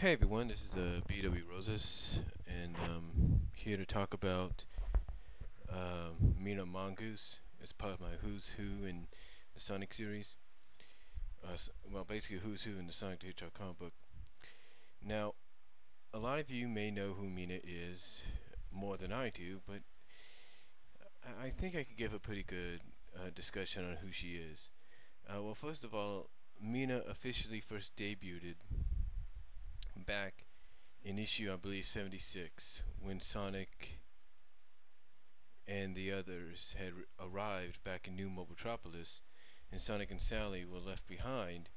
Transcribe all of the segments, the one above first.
Hey everyone, this is BW Roses, and here to talk about Mina Mongoose. It's part of my Who's Who in the Sonic series. Well, basically Who's Who in the Sonic the Hedgehog comic book. Now, a lot of you may know who Mina is more than I do, but I think I could give a pretty good discussion on who she is. Well, first of all, Mina officially first debuted back in issue, I believe, 76, when Sonic and the others had arrived back in New Mobotropolis, and Sonic and Sally were left behind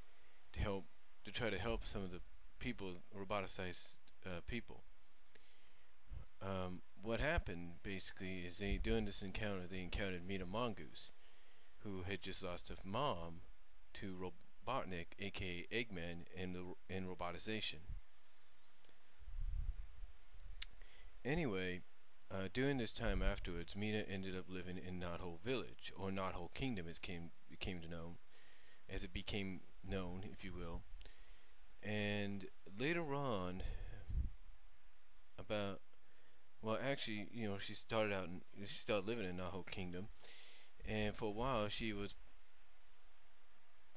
to try to help some of the people, roboticized people. What happened basically is during this encounter they encountered Mina Mongoose, who had just lost her mom to Robotnik, aka Eggman, in robotization. Anyway, during this time afterwards, Mina ended up living in Knothole Village, or Knothole Kingdom, as it became known, if you will. And later on, she started living in Knothole Kingdom, and for a while she was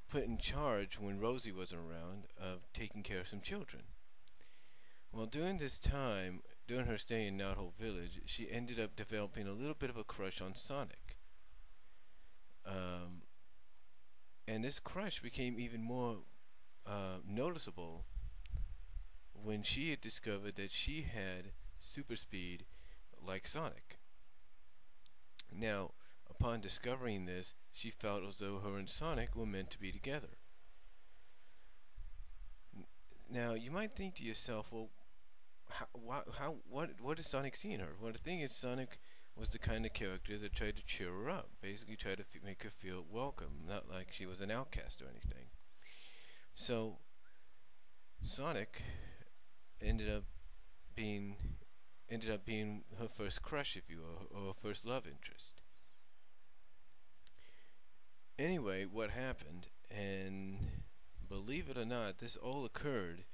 put in charge when Rosie wasn't around of taking care of some children. Well, during this time, during her stay in Knothole Village, she ended up developing a little bit of a crush on Sonic. And this crush became even more noticeable when she had discovered that she had super speed like Sonic. Now, upon discovering this, she felt as though her and Sonic were meant to be together. Now, you might think to yourself, well, what does Sonic see in her? Well, the thing is, Sonic was the kind of character that tried to cheer her up, basically tried to make her feel welcome, not like she was an outcast or anything. So, Sonic ended up being her first crush, if you will, or her first love interest. Anyway, what happened, and believe it or not, this all occurred,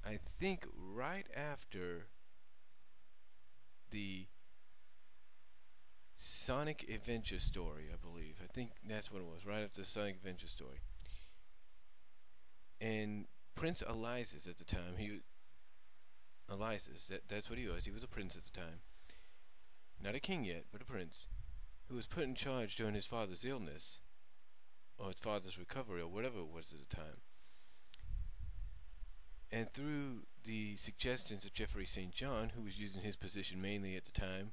I think, right after the Sonic Adventure story, I believe. I think that's what it was, right after the Sonic Adventure story. And Prince Elias at the time, that's what he was. He was a prince at the time. Not a king yet, but a prince, who was put in charge during his father's illness, or his father's recovery, or whatever it was at the time. And through the suggestions of Jeffrey St. John, who was using his position mainly at the time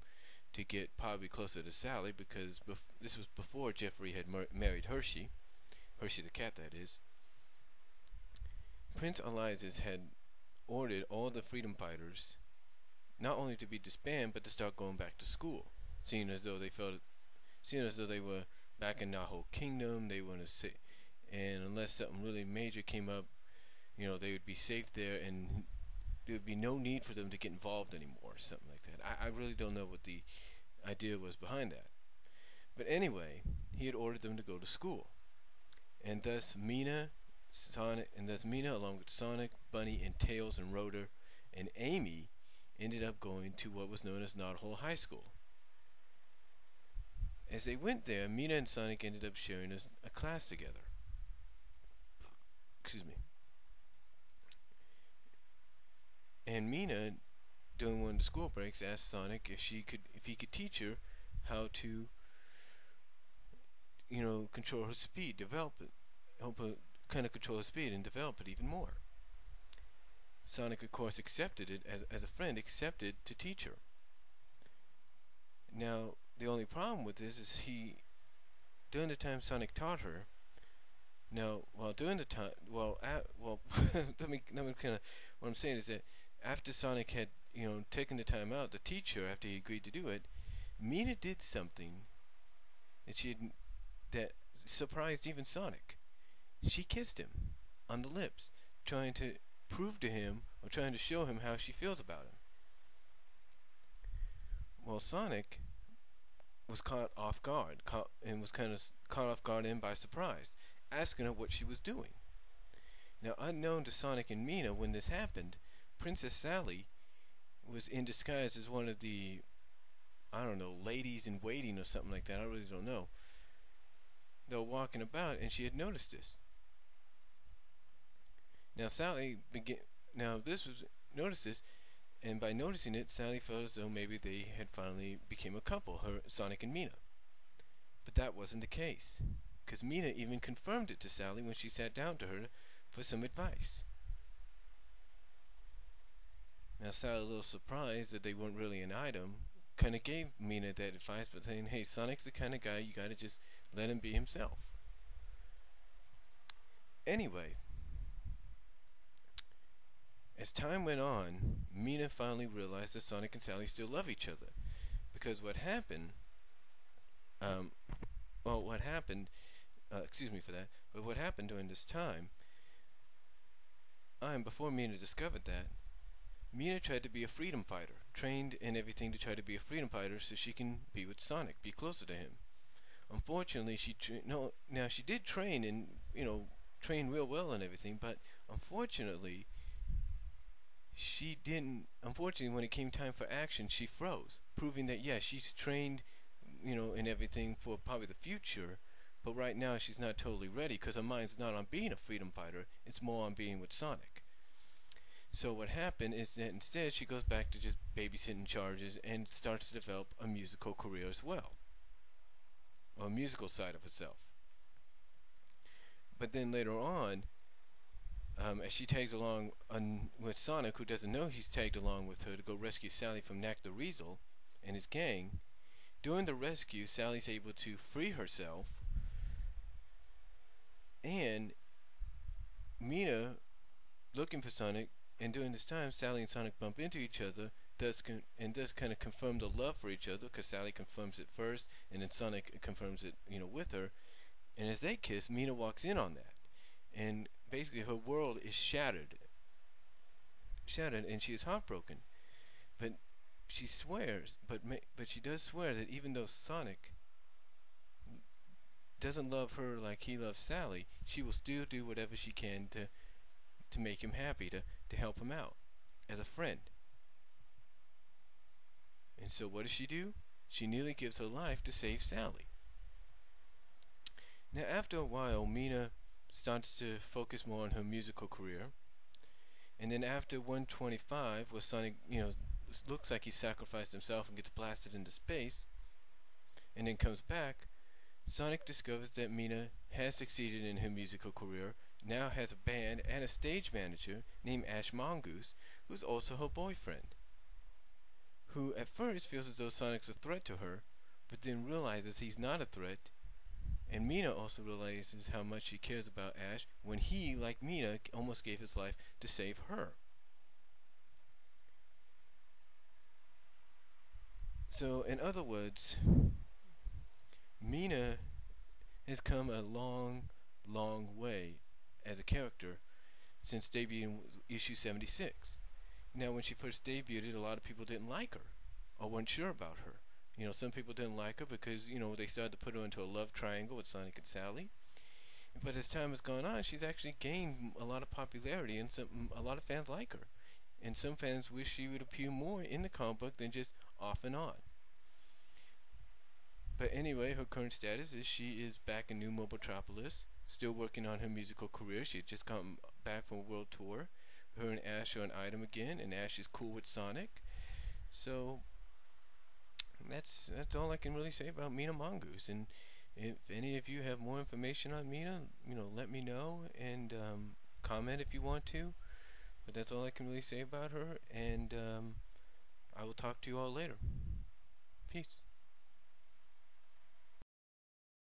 to get probably closer to Sally, because this was before Jeffrey had married Hershey the cat, that is, Prince Elias had ordered all the freedom fighters not only to be disbanded, but to start going back to school, seeing as though they were back in Knothole Kingdom. They want to say, and unless something really major came up, they would be safe there, and there would be no need for them to get involved anymore, or something like that. I really don't know what the idea was behind that. But anyway, he had ordered them to go to school, and thus Mina, along with Sonic, Bunny, and Tails, and Rotor, and Amy, ended up going to what was known as Knothole High School. As they went there, Mina and Sonic ended up sharing a class together. Excuse me. And Mina, during one of the school breaks, asked Sonic if he could teach her how to, control her speed, help her kind of control her speed and develop it even more. Sonic, of course, accepted it as a friend, accepted to teach her. Now, the only problem with this is during the time Sonic taught her. Now, let me kind of, what I'm saying is that after Sonic had, taken the time out to teach her after he agreed to do it, Mina did something that surprised even Sonic. She kissed him on the lips, trying to prove to him, or trying to show him how she feels about him. Well, Sonic was caught off guard, and was kind of caught off guard and by surprise, asking her what she was doing. Now, unknown to Sonic and Mina, when this happened, Princess Sally was in disguise as one of the, I don't know, ladies in waiting or something like that. I really don't know. They were walking about, and she had noticed this. Now, Sally began. Now, this was noticed this, and by noticing it, Sally felt as though maybe they had finally become a couple, her Sonic and Mina. But that wasn't the case, because Mina even confirmed it to Sally when she sat down to her for some advice. Now, Sally, a little surprised that they weren't really an item, kind of gave Mina that advice, but saying, hey, Sonic's the kind of guy you gotta just let him be himself. Anyway, as time went on, Mina finally realized that Sonic and Sally still love each other. Because what happened, um, well, what happened, excuse me for that, but what happened during this time, before Mina discovered that, Mina tried to be a freedom fighter, trained and everything to try to be a freedom fighter so she can be with Sonic, be closer to him. Unfortunately, she did train and, train real well and everything, but unfortunately, she didn't. Unfortunately, when it came time for action, she froze, proving that, yeah, she's trained, and everything for probably the future, but right now she's not totally ready because her mind's not on being a freedom fighter, it's more on being with Sonic. So what happened is that instead she goes back to just babysitting charges and starts to develop a musical career as well, or a musical side of herself. But then later on, as she tags along with Sonic, who doesn't know he's tagged along with her to go rescue Sally from Knack the Weasel and his gang, during the rescue, Sally's able to free herself, and Mina, looking for Sonic, and during this time, Sally and Sonic bump into each other, thus kind of confirm the love for each other, because Sally confirms it first, and then Sonic confirms it, with her. And as they kiss, Mina walks in on that, and basically her world is shattered, and she is heartbroken. But she swears, but she does swear that even though Sonic doesn't love her like he loves Sally, she will still do whatever she can to make him happy, to help him out as a friend. And so what does she do? She nearly gives her life to save Sally. Now after a while, Mina starts to focus more on her musical career, and then after 125, where Sonic, looks like he sacrificed himself and gets blasted into space, and then comes back, Sonic discovers that Mina has succeeded in her musical career, now has a band and a stage manager named Mongoose, who's also her boyfriend, who at first feels as though Sonic's a threat to her, but then realizes he's not a threat. And Mina also realizes how much she cares about Ash when he, like Mina, almost gave his life to save her. So, in other words, Mina has come a long, long way as a character since debuting issue 76. Now, when she first debuted, a lot of people didn't like her or weren't sure about her. Some people didn't like her because, they started to put her into a love triangle with Sonic and Sally. But as time has gone on, she's actually gained a lot of popularity, and a lot of fans like her. And some fans wish she would appear more in the comic book than just off and on. But anyway, her current status is she is back in New Mobotropolis, still working on her musical career. She had just come back from a world tour. Her and Ash are an item again, and Ash is cool with Sonic. So that's all I can really say about Mina Mongoose. And if any of you have more information on Mina, let me know, and comment if you want to. But that's all I can really say about her, and I will talk to you all later. Peace.